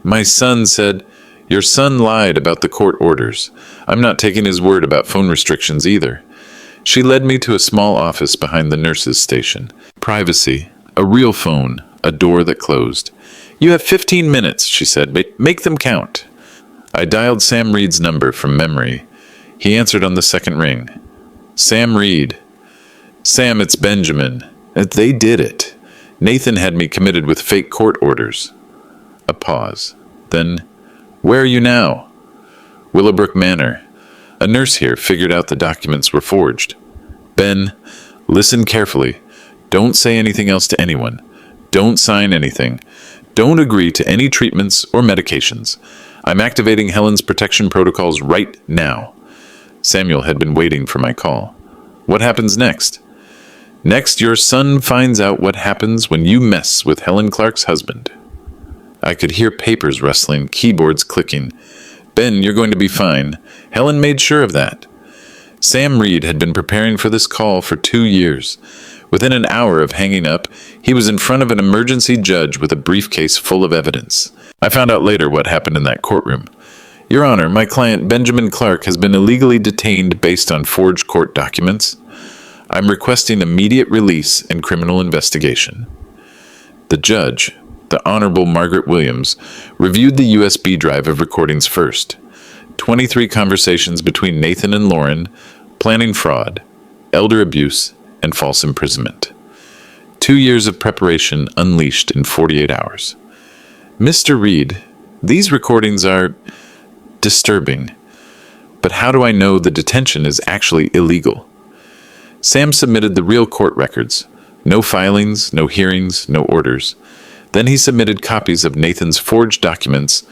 "My son said—" "Your son lied about the court orders. I'm not taking his word about phone restrictions either." She led me to a small office behind the nurse's station. Privacy, a real phone, a door that closed. "You have 15 minutes, she said. Make them count." I dialed Sam Reed's number from memory. He answered on the second ring. "Sam Reed." "Sam, it's Benjamin." "They did it. Nathan had me committed with fake court orders." A pause. Then, "Where are you now?" "Willowbrook Manor. A nurse here figured out the documents were forged." "Ben, listen carefully. Don't say anything else to anyone. Don't sign anything. Don't agree to any treatments or medications. I'm activating Helen's protection protocols right now." Samuel had been waiting for my call. "What happens next?" "Next, your son finds out what happens when you mess with Helen Clark's husband." I could hear papers rustling, keyboards clicking. "Ben, you're going to be fine. Helen made sure of that." Sam Reed had been preparing for this call for 2 years. Within an hour of hanging up, he was in front of an emergency judge with a briefcase full of evidence. I found out later what happened in that courtroom. "Your Honor, my client Benjamin Clark has been illegally detained based on forged court documents. I'm requesting immediate release and criminal investigation." The judge, the Honorable Margaret Williams, reviewed the USB drive of recordings first. 23 conversations between Nathan and Lauren, planning fraud, elder abuse, and false imprisonment. 2 years of preparation unleashed in 48 hours. "Mr. Reed, these recordings are disturbing. But how do I know the detention is actually illegal?" Sam submitted the real court records. No filings, no hearings, no orders. Then he submitted copies of Nathan's forged documents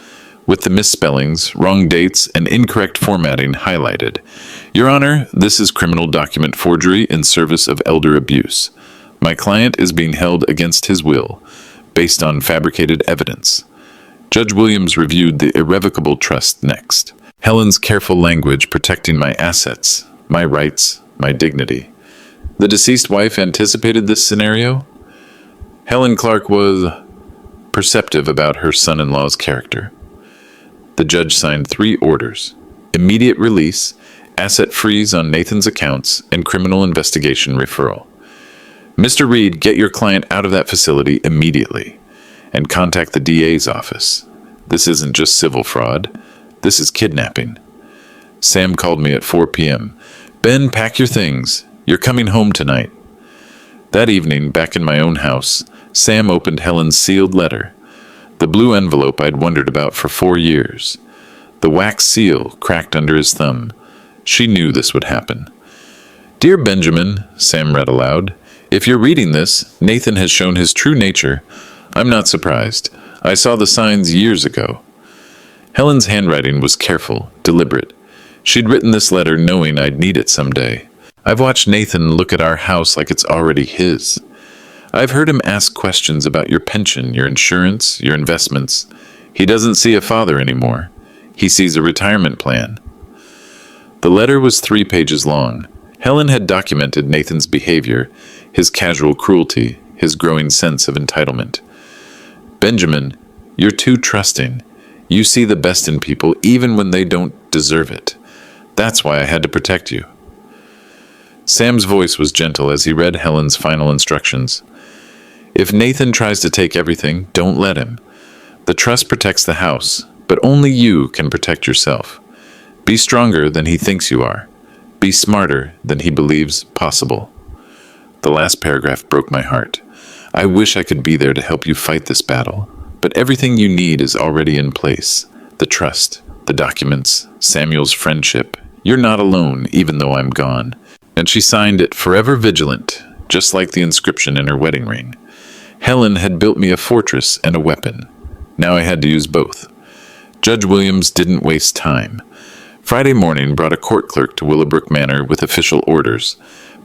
with the misspellings, wrong dates, and incorrect formatting highlighted. "Your Honor, this is criminal document forgery in service of elder abuse. My client is being held against his will, based on fabricated evidence." Judge Williams reviewed the irrevocable trust next. Helen's careful language protecting my assets, my rights, my dignity. The deceased wife anticipated this scenario. Helen Clark was perceptive about her son-in-law's character. The judge signed 3 orders: immediate release, asset freeze on Nathan's accounts, and criminal investigation referral. "Mr. Reed, get your client out of that facility immediately and contact the DA's office. This isn't just civil fraud. This is kidnapping." Sam called me at 4 p.m. "Ben, pack your things. You're coming home tonight." That evening, back in my own house, Sam opened Helen's sealed letter. The blue envelope I'd wondered about for 4 years. The wax seal cracked under his thumb. She knew this would happen. "Dear Benjamin," Sam read aloud, "if you're reading this, Nathan has shown his true nature. I'm not surprised. I saw the signs years ago." Helen's handwriting was careful, deliberate. She'd written this letter knowing I'd need it someday. "I've watched Nathan look at our house like it's already his. I've heard him ask questions about your pension, your insurance, your investments. He doesn't see a father anymore. He sees a retirement plan." The letter was 3 pages long. Helen had documented Nathan's behavior, his casual cruelty, his growing sense of entitlement. "Benjamin, you're too trusting. You see the best in people even when they don't deserve it. That's why I had to protect you." Sam's voice was gentle as he read Helen's final instructions. "If Nathan tries to take everything, don't let him. The trust protects the house, but only you can protect yourself. Be stronger than he thinks you are. Be smarter than he believes possible." The last paragraph broke my heart. "I wish I could be there to help you fight this battle, but everything you need is already in place. The trust, the documents, Samuel's friendship. You're not alone, even though I'm gone." And she signed it, "Forever Vigilant," just like the inscription in her wedding ring. Helen had built me a fortress and a weapon. Now I had to use both. Judge Williams didn't waste time. Friday morning brought a court clerk to Willowbrook Manor with official orders.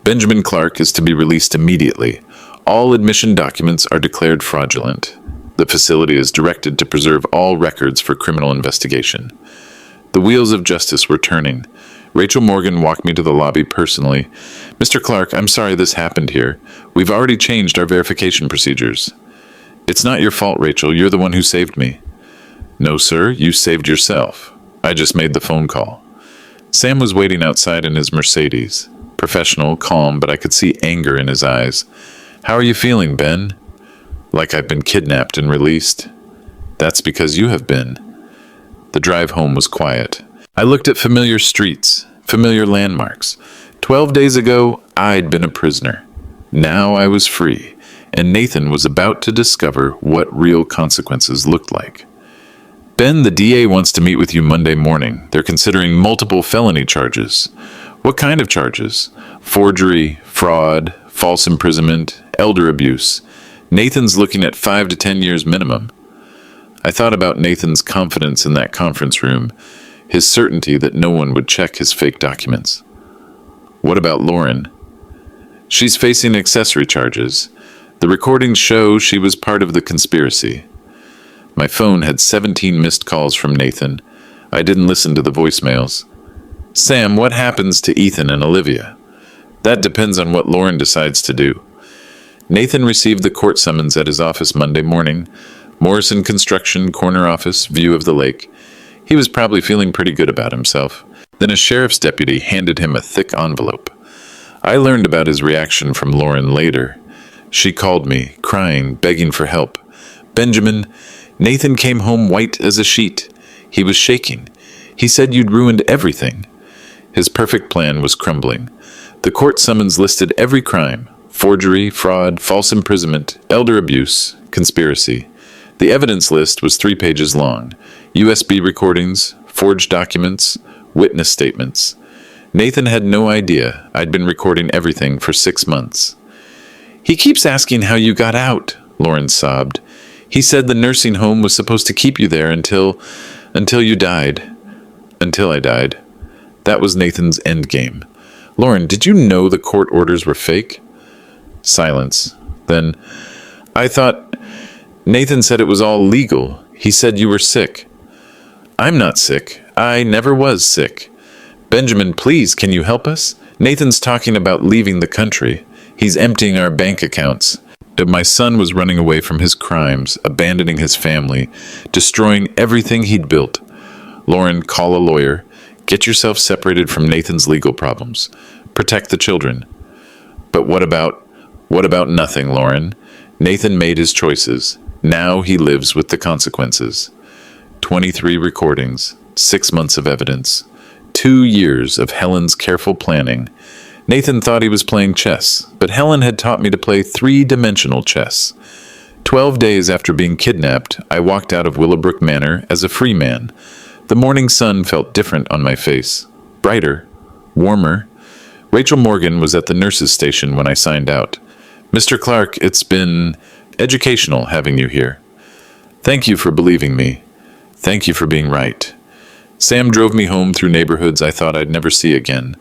Benjamin Clark is to be released immediately. All admission documents are declared fraudulent. The facility is directed to preserve all records for criminal investigation. The wheels of justice were turning. Rachel Morgan walked me to the lobby personally. "Mr. Clark, I'm sorry this happened here. We've already changed our verification procedures." "It's not your fault, Rachel. You're the one who saved me." "No, sir. You saved yourself. I just made the phone call." Sam was waiting outside in his Mercedes. Professional, calm, but I could see anger in his eyes. "How are you feeling, Ben?" "Like I've been kidnapped and released." "That's because you have been." The drive home was quiet. I looked at familiar streets, familiar landmarks. 12 days ago, I'd been a prisoner. Now I was free, and Nathan was about to discover what real consequences looked like. Ben, the DA wants to meet with you Monday morning. They're considering multiple felony charges. What kind of charges? Forgery, fraud, false imprisonment, elder abuse. Nathan's looking at 5 to 10 years minimum. I thought about Nathan's confidence in that conference room, his certainty that no one would check his fake documents. What about Lauren? She's facing accessory charges. The recordings show she was part of the conspiracy. My phone had 17 missed calls from Nathan. I didn't listen to the voicemails. Sam, what happens to Ethan and Olivia? That depends on what Lauren decides to do. Nathan received the court summons at his office Monday morning. Morrison Construction, corner office, view of the lake. He was probably feeling pretty good about himself. Then a sheriff's deputy handed him a thick envelope. I learned about his reaction from Lauren later. She called me, crying, begging for help. Benjamin, Nathan came home white as a sheet. He was shaking. He said you'd ruined everything. His perfect plan was crumbling. The court summons listed every crime: forgery, fraud, false imprisonment, elder abuse, conspiracy. The evidence list was 3 pages long. USB recordings, forged documents, witness statements. Nathan had no idea I'd been recording everything for 6 months. He keeps asking how you got out, Lauren sobbed. He said the nursing home was supposed to keep you there until you died. Until I died. That was Nathan's endgame. Lauren, did you know the court orders were fake? Silence. Then, I thought Nathan said it was all legal. He said you were sick. I'm not sick. I never was sick. Benjamin, please, can you help us? Nathan's talking about leaving the country. He's emptying our bank accounts. My son was running away from his crimes, abandoning his family, destroying everything he'd built. Lauren, call a lawyer. Get yourself separated from Nathan's legal problems. Protect the children. But what about nothing, Lauren? Nathan made his choices. Now he lives with the consequences. 23 recordings, 6 months of evidence, 2 years of Helen's careful planning. Nathan thought he was playing chess, but Helen had taught me to play 3-dimensional chess. 12 days after being kidnapped, I walked out of Willowbrook Manor as a free man. The morning sun felt different on my face. Brighter, warmer. Rachel Morgan was at the nurse's station when I signed out. Mr. Clark, it's been educational having you here. Thank you for believing me. Thank you for being right. Sam drove me home through neighborhoods I thought I'd never see again.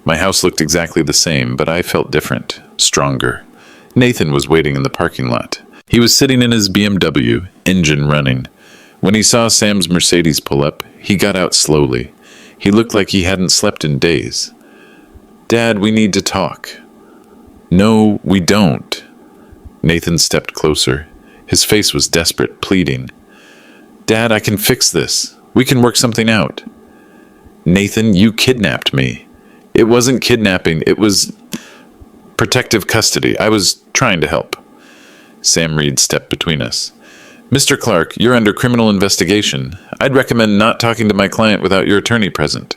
My house looked exactly the same, but I felt different, stronger. Nathan was waiting in the parking lot. He was sitting in his BMW, engine running. When he saw Sam's Mercedes pull up, he got out slowly. He looked like he hadn't slept in days. Dad, we need to talk. No, we don't. Nathan stepped closer. His face was desperate, pleading. Dad, I can fix this. We can work something out. Nathan, you kidnapped me. It wasn't kidnapping, it was protective custody. I was trying to help. Sam Reed stepped between us. Mr. Clark, you're under criminal investigation. I'd recommend not talking to my client without your attorney present.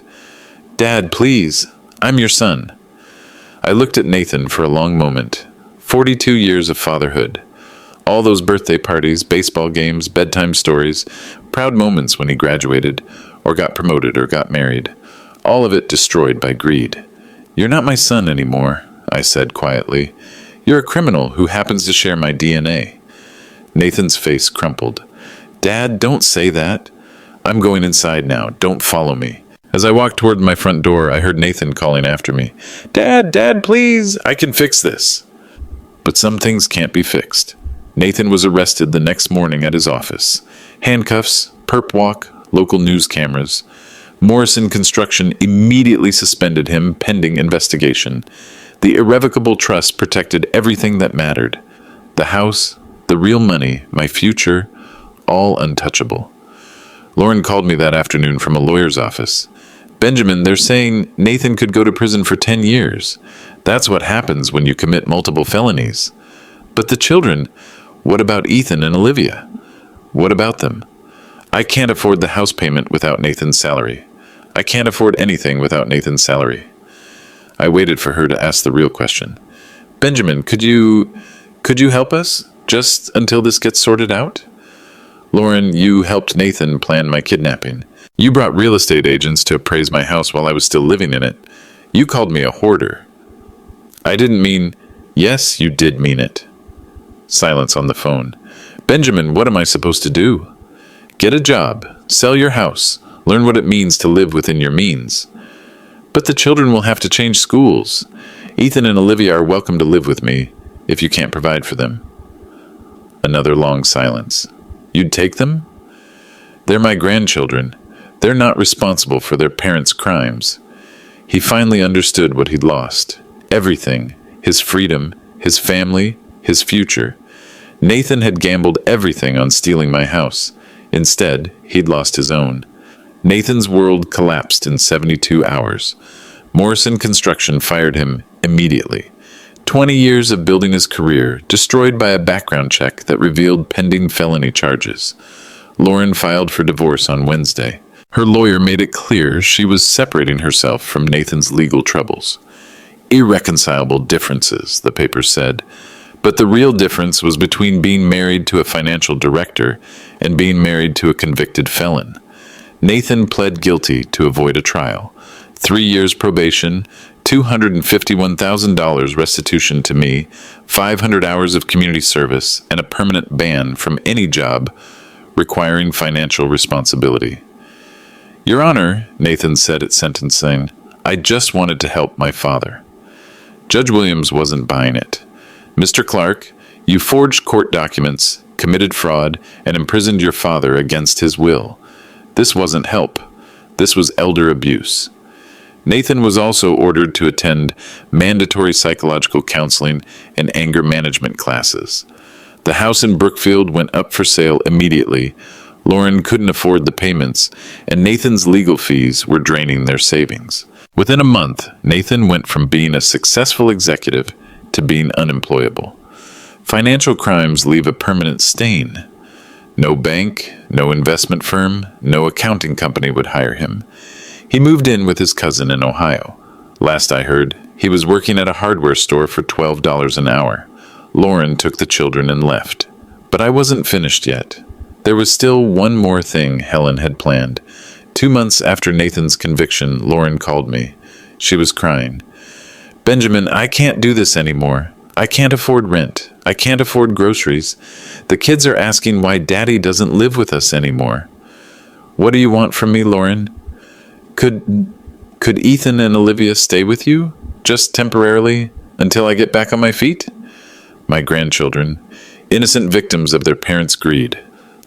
Dad, please. I'm your son. I looked at Nathan for a long moment. 42 years of fatherhood. All those birthday parties, baseball games, bedtime stories, proud moments when he graduated, or got promoted, or got married. All of it destroyed by greed. You're not my son anymore, I said quietly. You're a criminal who happens to share my DNA. Nathan's face crumpled. Dad, don't say that. I'm going inside now. Don't follow me. As I walked toward my front door, I heard Nathan calling after me. Dad, please. I can fix this. But some things can't be fixed. Nathan was arrested the next morning at his office. Handcuffs, perp walk, local news cameras. Morrison Construction immediately suspended him pending investigation. The irrevocable trust protected everything that mattered. The house, the real money, my future, all untouchable. Lauren called me that afternoon from a lawyer's office. Benjamin, they're saying Nathan could go to prison for 10 years. That's what happens when you commit multiple felonies. But the children, what about Ethan and Olivia? What about them? I can't afford the house payment without Nathan's salary. I can't afford anything without Nathan's salary. I waited for her to ask the real question. Benjamin, could you Could you help us, just until this gets sorted out? Lauren, you helped Nathan plan my kidnapping. You brought real estate agents to appraise my house while I was still living in it. You called me a hoarder. I didn't mean... Yes, you did mean it. Silence on the phone. Benjamin, what am I supposed to do? Get a job, sell your house, learn what it means to live within your means. But the children will have to change schools. Ethan and Olivia are welcome to live with me, if you can't provide for them. Another long silence. You'd take them? They're my grandchildren. They're not responsible for their parents' crimes. He finally understood what he'd lost. Everything. His freedom, his family, his future. Nathan had gambled everything on stealing my house. Instead, he'd lost his own. Nathan's world collapsed in 72 hours. Morrison Construction fired him immediately. 20 years of building his career destroyed by a background check that revealed pending felony charges. Lauren filed for divorce on Wednesday. Her lawyer made it clear she was separating herself from Nathan's legal troubles. Irreconcilable differences, the paper said. But the real difference was between being married to a financial director and being married to a convicted felon. Nathan pled guilty to avoid a trial. 3 years probation, $251,000 restitution to me, 500 hours of community service, and a permanent ban from any job requiring financial responsibility. Your Honor, Nathan said at sentencing, I just wanted to help my father. Judge Williams wasn't buying it. Mr. Clark, you forged court documents, committed fraud, and imprisoned your father against his will. This wasn't help. This was elder abuse. Nathan was also ordered to attend mandatory psychological counseling and anger management classes. The house in Brookfield went up for sale immediately. Lauren couldn't afford the payments, and Nathan's legal fees were draining their savings. Within a month, Nathan went from being a successful executive to being unemployable. Financial crimes leave a permanent stain. No bank, no investment firm, no accounting company would hire him. He moved in with his cousin in Ohio. Last I heard, he was working at a hardware store for $12 an hour. Lauren took the children and left. But I wasn't finished yet. There was still one more thing Helen had planned. 2 months after Nathan's conviction, Lauren called me. She was crying. Benjamin, I can't do this anymore. I can't afford rent. I can't afford groceries. The kids are asking why Daddy doesn't live with us anymore. What do you want from me, Lauren? Could Ethan and Olivia stay with you? Just temporarily, until I get back on my feet? My grandchildren, innocent victims of their parents' greed.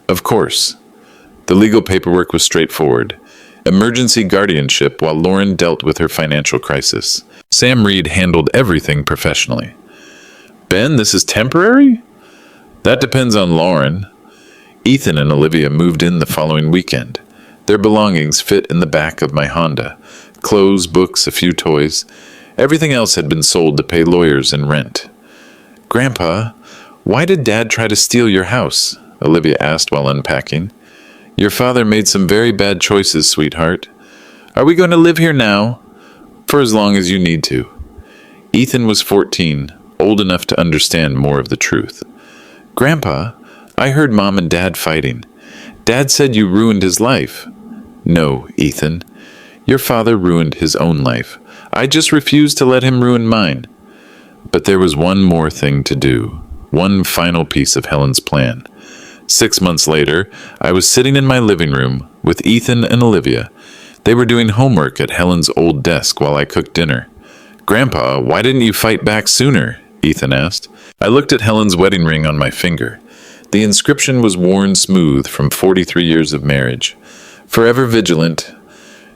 Of course. The legal paperwork was straightforward. Emergency guardianship while Lauren dealt with her financial crisis. Sam Reed handled everything professionally. Ben, this is temporary? That depends on Lauren. Ethan and Olivia moved in the following weekend. Their belongings fit in the back of my Honda. Clothes, books, a few toys. Everything else had been sold to pay lawyers and rent. Grandpa, why did Dad try to steal your house? Olivia asked while unpacking. Your father made some very bad choices, sweetheart. Are we going to live here now? For as long as you need to. Ethan was 14, old enough to understand more of the truth. Grandpa, I heard Mom and Dad fighting. Dad said you ruined his life. No, Ethan. Your father ruined his own life. I just refused to let him ruin mine. But there was one more thing to do. One final piece of Helen's plan. 6 months later, I was sitting in my living room with Ethan and Olivia. They were doing homework at Helen's old desk while I cooked dinner. Grandpa, why didn't you fight back sooner? Ethan asked. I looked at Helen's wedding ring on my finger. The inscription was worn smooth from 43 years of marriage. Forever vigilant.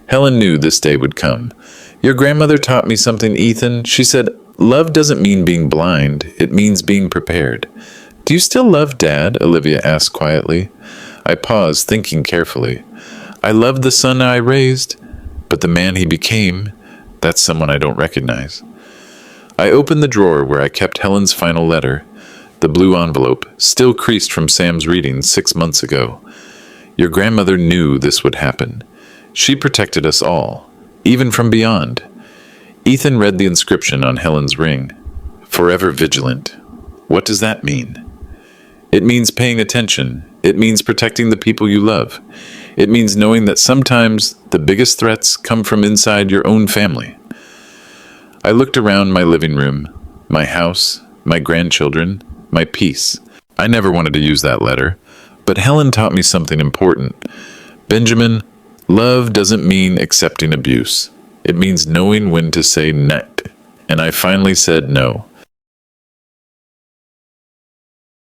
Helen knew this day would come. Your grandmother taught me something, Ethan. She said, love doesn't mean being blind. It means being prepared. Do you still love Dad? Olivia asked quietly. I paused, thinking carefully. I loved the son I raised, but the man he became, that's someone I don't recognize. I opened the drawer where I kept Helen's final letter, the blue envelope, still creased from Sam's reading 6 months ago. Your grandmother knew this would happen. She protected us all, even from beyond. Ethan read the inscription on Helen's ring. Forever vigilant. What does that mean? It means paying attention. It means protecting the people you love. It means knowing that sometimes the biggest threats come from inside your own family. I looked around my living room, my house, my grandchildren, my peace. I never wanted to use that letter, but Helen taught me something important. Benjamin, love doesn't mean accepting abuse. It means knowing when to say no. And I finally said no.